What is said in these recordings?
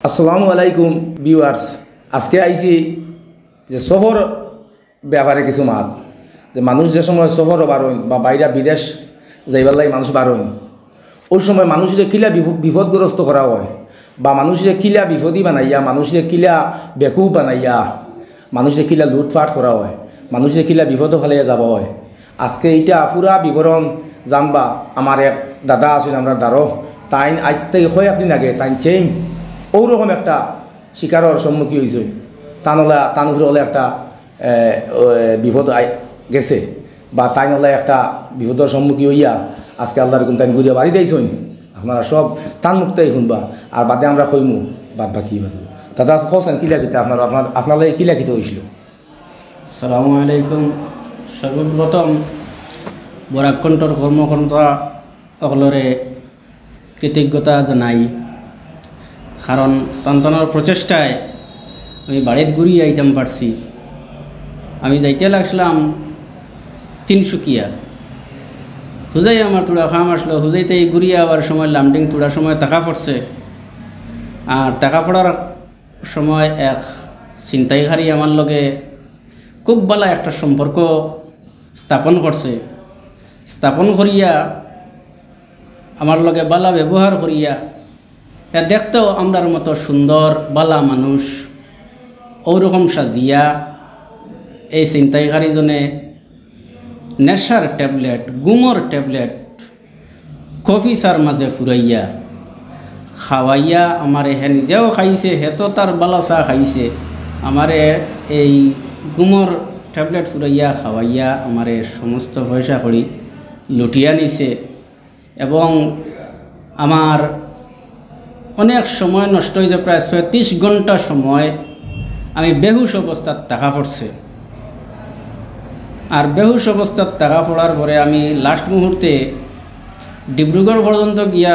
আসসালামু আলাইকুম ভিউয়ার্স। আজকে আইছি যে সফর ব্যাপারে কিছু মাত যে মানুষ যে সময় সফর বারোইন বা বাইরে বিদেশ যাইবার লাগে মানুষ বারোইন, ওই সময় মানুষের কিলা বিপদগ্রস্ত করা হয় বা মানুষের কিলা বিপদী বানাইয়া, মানুষের কিলা বেকুব বানাইয়া, মানুষের কিলা লুটফাট করা হয়, মানুষের কিলা বিপদ ফেলাইয়া যাব হয়। আজকে এইটা পুরা বিবরণ জানবা আমার এক দাদা আছেন আমরা দারো, তাই আজ থেকে কয়েকদিন আগে তাই চেইন ওরকম একটা শিকারের সম্মুখীন হয়েছে। তান উপরে হলে একটা বিপদ গেছে বা তাই হলে একটা বিপদের সম্মুখীন হইয়া আজকে আল্লাহর কোন তাই ঘুরিয়া বাড়ি দিয়েছেন। আপনারা সব তান মুক্তাই শুনবা আর বাদে আমরা কইমু বাদ বাকি বাজু। দাদা কছেন কিলা কিতা আপনার কিলা কিতা হয়েছিল? আসসালামু আলাইকুম। সর্বপ্রথম বরাকণ্ঠর কর্মকর্তা সকলরে কৃতজ্ঞতা জানাই, কারণ তান্তনের প্রচেষ্টায় আমি বাড়িতে ঘুরিয়ে আইতাম পারছি। আমি যাইতে লাগছিলাম তিনসুকিয়া, হুজাই আমার তুড়া খাম আসলো, হুজাইতে ঘুরিয়ে আবার সময় লামডিং তুড়ার সময় টাকা পড়ছে। আর টাকা পড়ার সময় এক ছিনতাইকারী আমার লগে খুব ভালো একটা সম্পর্ক স্থাপন করছে। স্থাপন করিয়া আমার লগে বালা ব্যবহার করিয়া দেখতেও আমরার মতো সুন্দর বালা মানুষ ওরকম সাজিয়া এই ছিনতাইকারীজনে নেশার ট্যাবলেট, গুমর ট্যাবলেট কফিসার মাঝে ফুরাইয়া খাওয়াইয়া আমারে হে নিজেও খাইছে, হেতো তার বালা চা খাইছে, আমারে এই গুমর ট্যাবলেট ফুরাইয়া খাওয়াইয়া আমারে সমস্ত পয়সা করি লুটিয়া নিছে এবং আমার অনেক সময় নষ্ট হয়েছে। প্রায় 36 ঘন্টা সময় আমি বেহুশ অবস্থার টাকা পড়ছে। আর বেহুশ অবস্থার টাকা পড়ার পরে আমি লাস্ট মুহূর্তে ডিব্রুগড় পর্যন্ত গিয়া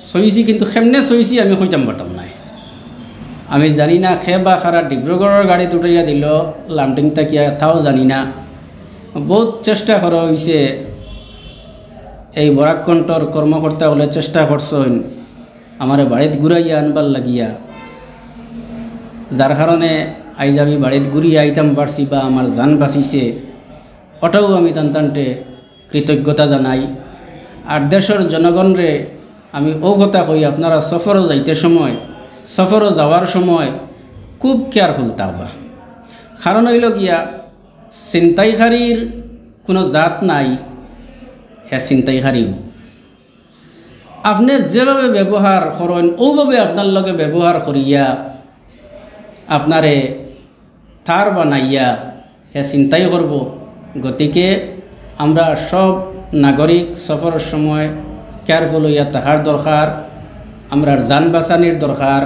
সইছি, কিন্তু কেমনে সইছি আমি কইতাম পারতাম না। আমি জানি না খে বা খারা ডিব্রুগড়ের গাড়িতে উঠাইয়া দিল লামটিং তাকিয়া, তাও জানি না। বহুত চেষ্টা করা হয়েছে, এই বরাকণ্ঠর কর্মকর্তা হলে চেষ্টা করছেন আমার বাড়িতে ঘুরাইয়া আনবার লাগিয়া, যার কারণে আইজ আমি বাড়িতে ঘুরিয়ে আইতাম পারছি বা আমার জান বাঁচিছে। ওটাও আমি টানটানটে কৃতজ্ঞতা জানাই। আর দেশের জনগণরে আমি ও কথা কই, আপনারা সফরও যাইতে সময়, সফরও যাওয়ার সময় খুব কেয়ারফুল থাকবা। কারণ হইল গিয়া ছিনতাইকারীর কোনো জাত নাই, হ্যাঁ ছিনতাইকারীও আপনি যেভাবে ব্যবহার করেন ওভাবে আপনার লগে ব্যবহার করিয়া আপনারে থার বানাইয়া হ্যাঁ চিন্তাই করব। গতিকে আমরা সব নাগরিক সফরের সময় কেয়ারফুল হইয়া থাকার দরকার, আমরা যান বাঁচানির দরকার।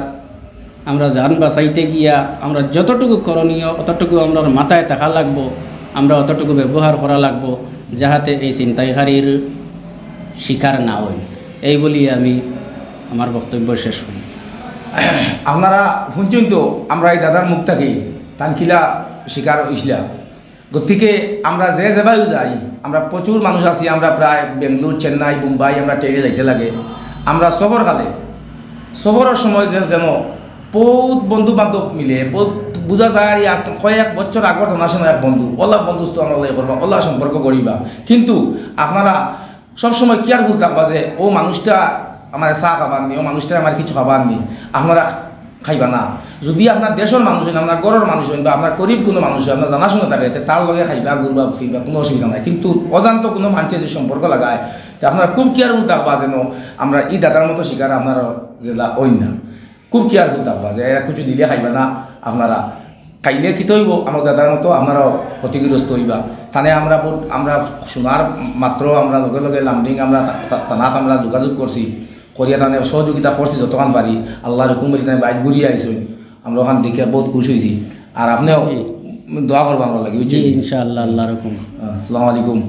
আমরা যান বাঁচাইতে গিয়া আমরা যতটুকু করণীয় অতটুকু আমরা মাথায় থাকা লাগবো, আমরা অতটুকু ব্যবহার করা লাগবো, যাহাতে এই ছিনতাইকারীর শিকার না হই। এই বলি আমি আমার বক্তব্য শেষ করি। আপনারা শুনছেন তো আমরা এই দাদার মুখ থাকি তানকিলা শিকার হইছিলাম। গতিকে আমরা যে যেভাবে যাই, আমরা প্রচুর মানুষ আছি, আমরা প্রায় বেঙ্গলোর, চেন্নাই, মুম্বাই আমরা ট্রেনে যাইতে লাগে। আমরা সফর কালে সফরের সময় যে যেন বহুত বন্ধু বান্ধব মিলে বোঝা যায় আজ কয়েক বছর আগর জানাশোনা এক বন্ধু, ওলা বন্ধুত্ব আমরা করবা, ওলা সম্পর্ক করিবা। কিন্তু আপনারা সবসময় কেয়ারফুল থাকবা যে ও মানুষটা আমার চা খাবার নি, ও মানুষটা আমার কিছু খাবার নি, আপনারা খাইবা না। যদি আপনার দেশের মানুষ হন, আপনার গড়ের মানুষ হন বা আপনার গরিব কোনো মানুষ হয়, আপনার জানাশোনা থাকে, তার লগে খাইবা, ঘুরবা, ফিরবা, কোনো অসুবিধা নাই। কিন্তু অজান্ত কোনো মানুষের যে সম্পর্ক লাগায়, তো আপনারা খুব কেয়ারফুল থাকবা যেন আমরা এই দাদার মতো শিকার আপনারা যেটা ওই না। খুব কেয়ারফুল থাকবা যে এরা কিছু দিলে খাইবা না, আপনারা খাইলে খেতে হইব আমার দাদার মতো আপনারাও ক্ষতিগ্রস্ত হইবা। তাহলে আমরা শোনার মাত্র আমরা লগে লগে লামডিং আমরা থানাত আমরা যোগাযোগ করছি, করিয়া তাহলে সহযোগিতা করছি যতক্ষণ পারি। আল্লাহর হুকুম বলি তাই বাইক ঘুরিয়ে আইসই, আমরা ওখান দেখে বহুত খুশি হয়েছি। আর আপনিও দোয়া করবো আমরা লাগে, বুঝছি? ইনশাআল্লাহ, আল্লাহর হুকুম। আসসালামু আলাইকুম।